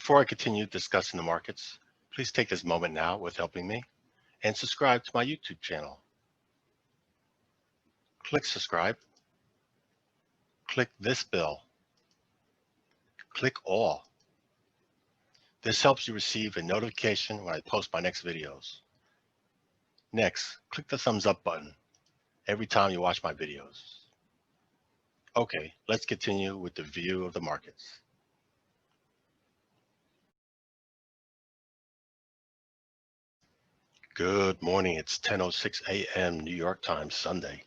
Before I continue discussing the markets, please take this moment now with helping me and subscribe to my YouTube channel. Click subscribe. Click this bell. Click all. This helps you receive a notification when I post my next videos. Next, click the thumbs up button every time you watch my videos. Okay, let's continue with the view of the markets. Good morning. It's 10:06 a.m. New York time, Sunday.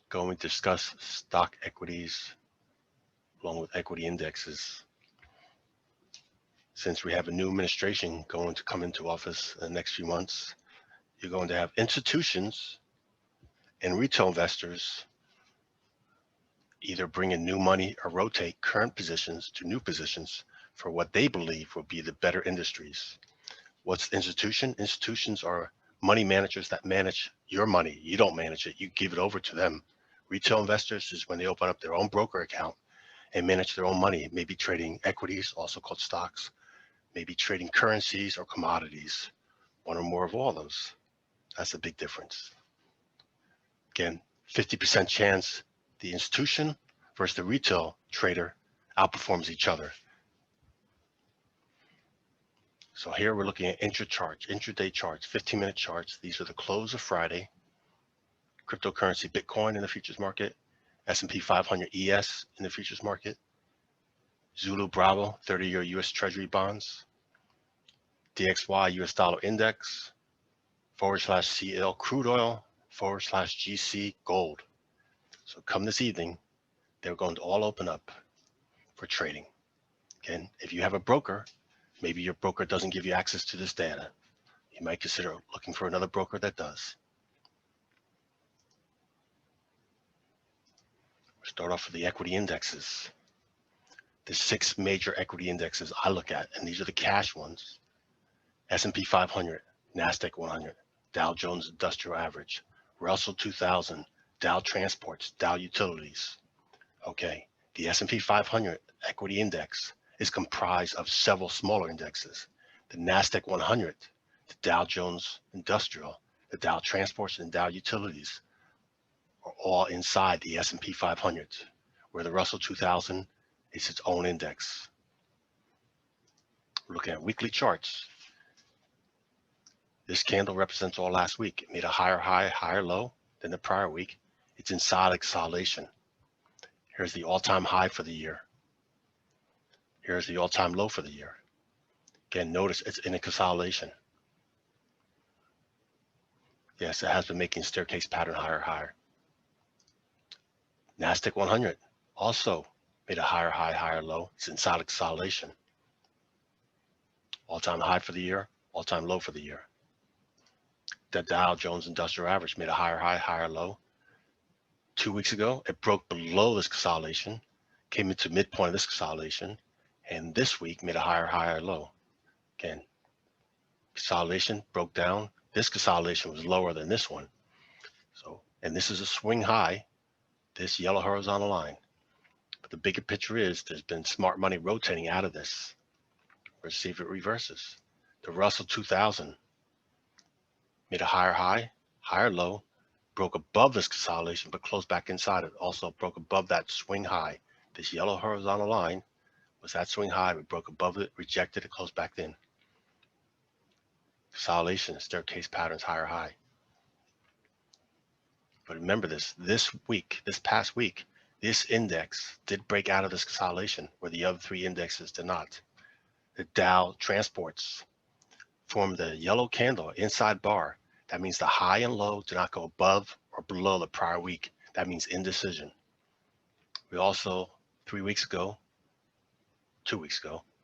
Going to discuss stock equities along with equity indexes. Since we have a new administration going to come into office in the next few months, you're going to have institutions and retail investors either bring in new money or rotate current positions to new positions for what they believe will be the better industries. What's the institution? Institutions are money managers that manage your money. You don't manage it. You give it over to them. Retail investors is when they open up their own broker account and manage their own money, maybe trading equities, also called stocks, maybe trading currencies or commodities, one or more of all those. That's a big difference. Again, 50% chance the institution versus the retail trader outperforms each other. So here we're looking at intraday charts, 15-minute charts. These are the close of Friday. Cryptocurrency Bitcoin in the futures market, S&P 500 ES in the futures market, Zulu Bravo 30-year US Treasury bonds, DXY US dollar index, /CL crude oil, /GC gold. So come this evening, they're going to all open up for trading. Again, if you have a broker, maybe your broker doesn't give you access to this data. You might consider looking for another broker that does. We'll start off with the equity indexes. There's 6 major equity indexes I look at, and these are the cash ones. S&P 500, NASDAQ 100, Dow Jones Industrial Average, Russell 2000, Dow Transports, Dow Utilities. Okay, the S&P 500 equity index is comprised of several smaller indexes. The NASDAQ 100, the Dow Jones Industrial, the Dow Transports, and Dow Utilities are all inside the S&P 500, where the Russell 2000 is its own index. We're looking at weekly charts. This candle represents all last week. It made a higher high, higher low than the prior week. It's in solid consolidation. Here's the all-time high for the year. Here's the all-time low for the year. Again, notice it's in a consolidation. Yes, it has been making staircase pattern higher, higher. NASDAQ 100 also made a higher high, higher low. It's in solid consolidation. All-time high for the year, all-time low for the year. The Dow Jones Industrial Average made a higher high, higher low. 2 weeks ago, it broke below this consolidation, came into midpoint of this consolidation, and this week made a higher, higher low. Again, consolidation broke down. This consolidation was lower than this one. So, and this is a swing high, this yellow horizontal line. But the bigger picture is there's been smart money rotating out of this. Let's see if it reverses. The Russell 2000 made a higher high, higher low, broke above this consolidation, but closed back inside it. Also broke above that swing high. This yellow horizontal line was that swing high. We broke above it, rejected it, closed back in. Consolidation, staircase patterns, higher high. But remember this week, this past week, this index did break out of this consolidation where the other 3 indexes did not. The Dow Transports formed the yellow candle inside bar. That means the high and low do not go above or below the prior week. That means indecision. We also, 2 weeks ago,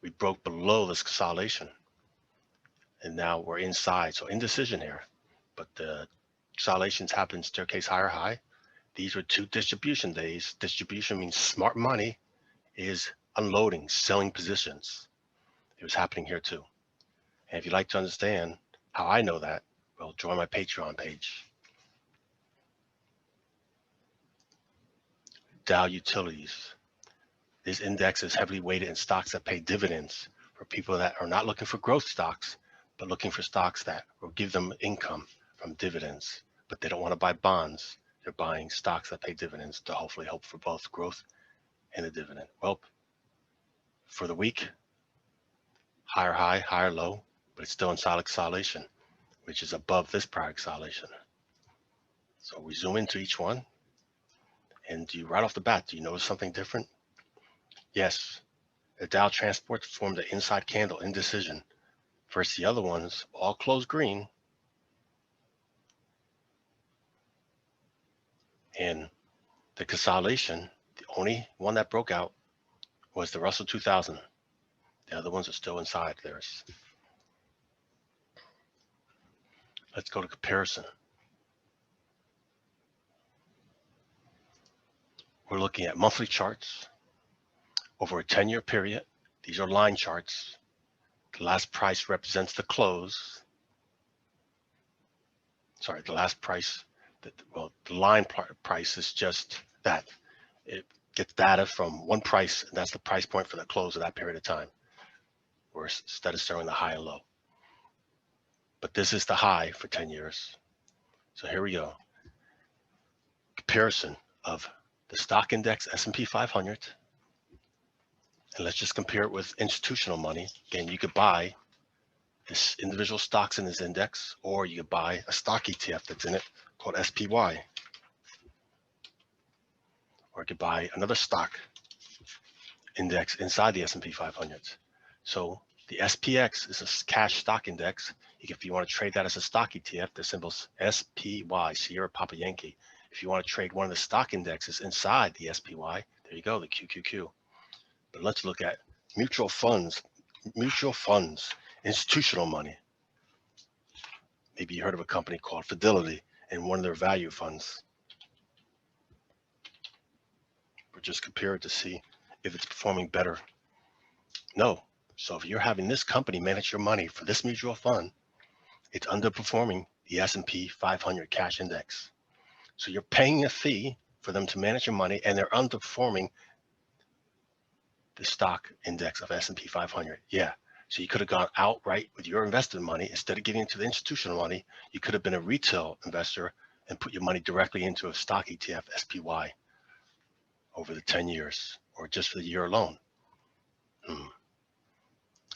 we broke below this consolidation. And now we're inside, so indecision here. But the consolidations happen staircase higher high. These were 2 distribution days. Distribution means smart money is unloading, selling positions. It was happening here too. And if you'd like to understand how I know that, well, join my Patreon page. Dow Utilities. This index is heavily weighted in stocks that pay dividends for people that are not looking for growth stocks, but looking for stocks that will give them income from dividends. But they don't want to buy bonds. They're buying stocks that pay dividends to hopefully help for both growth and a dividend. Well, for the week, higher high, higher low, but it's still in solid consolidation, which is above this prior consolidation. So we zoom into each one, and right off the bat, do you notice something different? Yes, the Dow Transport formed an inside candle indecision. First, the other ones all closed green, and the consolidation, the only one that broke out was the Russell 2000. The other ones are still inside theirs. Let's go to comparison. We're looking at monthly charts over a 10-year period. These are line charts. The last price represents the close. Sorry, the last price, the line price is just that. It gets data from one price, and that's the price point for the close of that period of time, or instead of showing the high and low. But this is the high for 10 years. So here we go. Comparison of the stock index S&P 500. And let's just compare it with institutional money. Again, you could buy this individual stocks in this index, or you could buy a stock ETF that's in it called SPY. Or you could buy another stock index inside the S&P 500. So the SPX is a cash stock index. If you want to trade that as a stock ETF, the symbol's SPY, Sierra Papa Yankee. If you want to trade one of the stock indexes inside the SPY, there you go, the QQQ. But let's look at mutual funds, institutional money. Maybe you heard of a company called Fidelity and one of their value funds. Or just compare it to see if it's performing better. No. So if you're having this company manage your money for this mutual fund, it's underperforming the S&P 500 cash index. So you're paying a fee for them to manage your money, and they're underperforming the stock index of S&P 500. Yeah. So you could have gone outright with your invested money instead of giving it to the institutional money. You could have been a retail investor and put your money directly into a stock ETF, SPY, over the 10 years, or just for the year alone.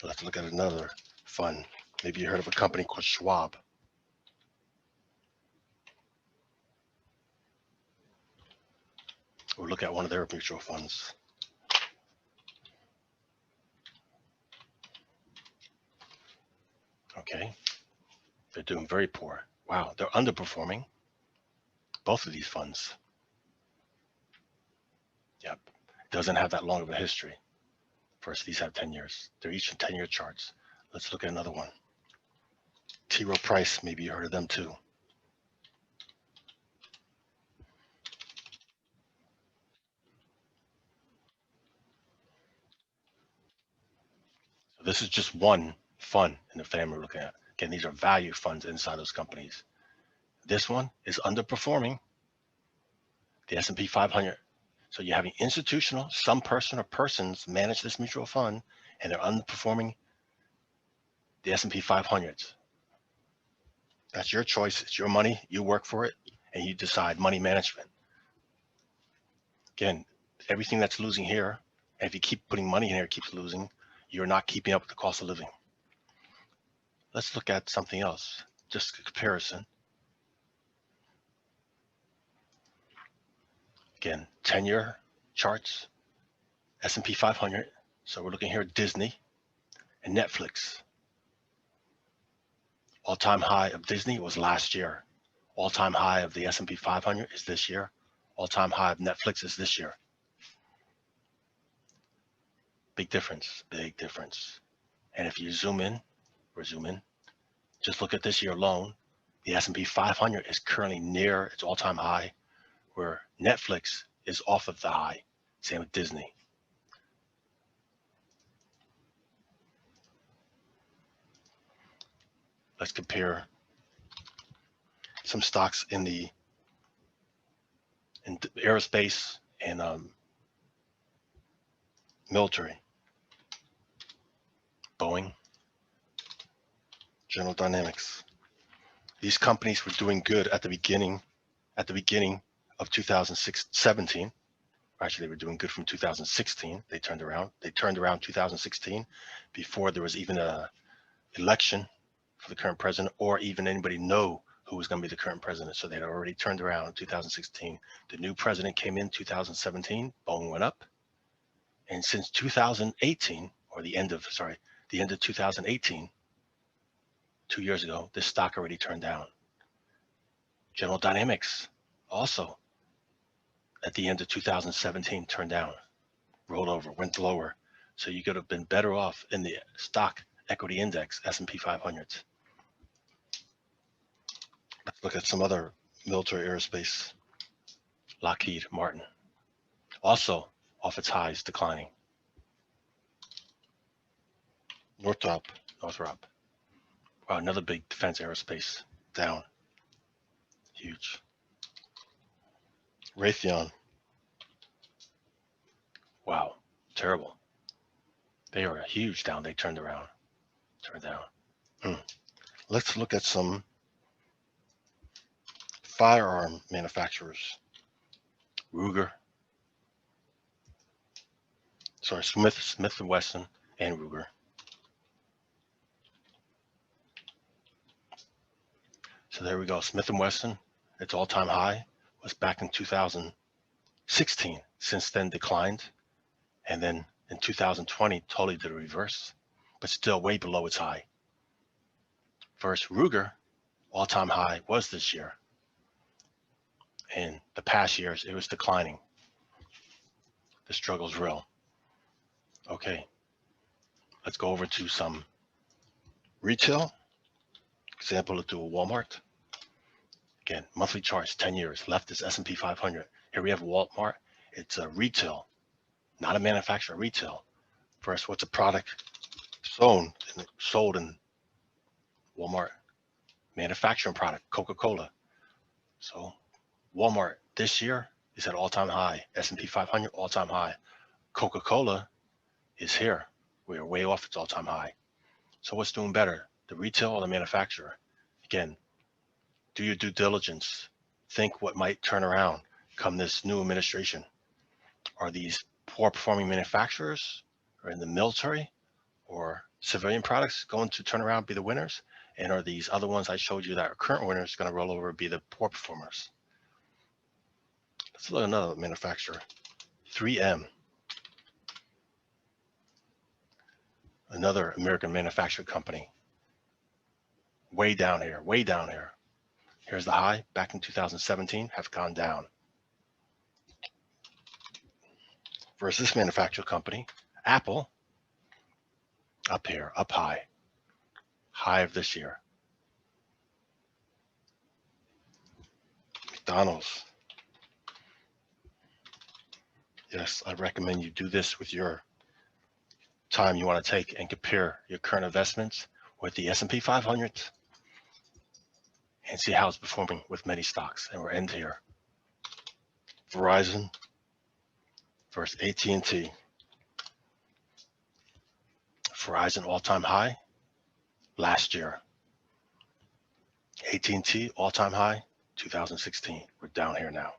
Let's look at another fund. Maybe you heard of a company called Schwab. We'll look at one of their mutual funds. Okay, they're doing very poor. Wow, they're underperforming both of these funds. Yep, it doesn't have that long of a history. First, these have 10 years. They're each in 10-year charts. Let's look at another one. T. Rowe Price, maybe you heard of them too. So this is just one fund in the family we're looking at. Again, these are value funds inside those companies. This one is underperforming the S&P 500. So you're having institutional, some person or persons manage this mutual fund, and they're underperforming the S&P 500. That's your choice. It's your money. You work for it, and you decide money management. Again, everything that's losing here, and if you keep putting money in here, it keeps losing. You're not keeping up with the cost of living. Let's look at something else, just a comparison. Again, 10-year charts, S&P 500. So we're looking here at Disney and Netflix. All-time high of Disney was last year. All-time high of the S&P 500 is this year. All-time high of Netflix is this year. Big difference, big difference. And if you zoom in, just look at this year alone. The S&P 500 is currently near its all-time high, where Netflix is off of the high. Same with Disney. Let's compare some stocks in the aerospace and military, Boeing, General Dynamics. These companies were doing good at the beginning of 2017. Actually, they were doing good from 2016. They turned around 2016 before there was even a election for the current president or even anybody know who was going to be the current president. So they'd already turned around in 2016. The new president came in 2017, Boeing went up. And since 2018, or the end of 2018, 2 years ago, this stock already turned down. General Dynamics also at the end of 2017 turned down, rolled over, went lower. So you could have been better off in the stock equity index, S&P 500. Let's look at some other military aerospace. Lockheed Martin, also off its highs, declining. Northrop, wow, another big defense aerospace, down, huge. Raytheon, wow, terrible. They are a huge down. They turned down. Let's look at some firearm manufacturers. Smith & Wesson and Ruger. So there we go. Smith & Wesson, its all-time high was back in 2016. Since then declined. And then in 2020, totally did a reverse, but still way below its high. First, Ruger, all-time high was this year. In the past years, it was declining. The struggle's real. Okay, let's go over to some retail. Example, let's do a Walmart. Again, monthly charts, 10 years. Left is S&P 500. Here we have Walmart. It's a retail, not a manufacturer, retail. First, what's a product sold in Walmart? Manufacturing product, Coca-Cola. So Walmart this year is at all-time high. S&P 500 all-time high. Coca-Cola is here. We are way off its all-time high. So what's doing better, the retail or the manufacturer? Again, do your due diligence. Think what might turn around come this new administration. Are these poor performing manufacturers or in the military or civilian products going to turn around, be the winners? And are these other ones I showed you that are current winners going to roll over, be the poor performers? Let's look at another manufacturer, 3M. Another American manufacturing company. Way down here, way down here. Here's the high back in 2017, have gone down. Versus this manufacturing company, Apple, up here, up high. High of this year. McDonald's. Yes, I recommend you do this with your time you want to take and compare your current investments with the S&P 500 and see how it's performing with many stocks. And we're end here. Verizon versus AT&T. Verizon all-time high last year. AT&T all-time high 2016. We're down here now.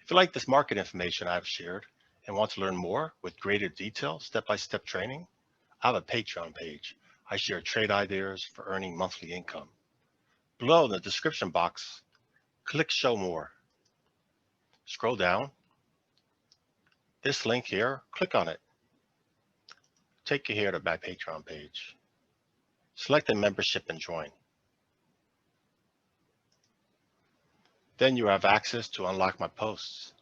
If you like this market information I've shared and want to learn more with greater detail, step-by-step training, I have a Patreon page. I share trade ideas for earning monthly income. Below in the description box, click Show More. Scroll down. This link here, click on it. Take you here to my Patreon page. Select the membership and join. Then you have access to unlock my posts.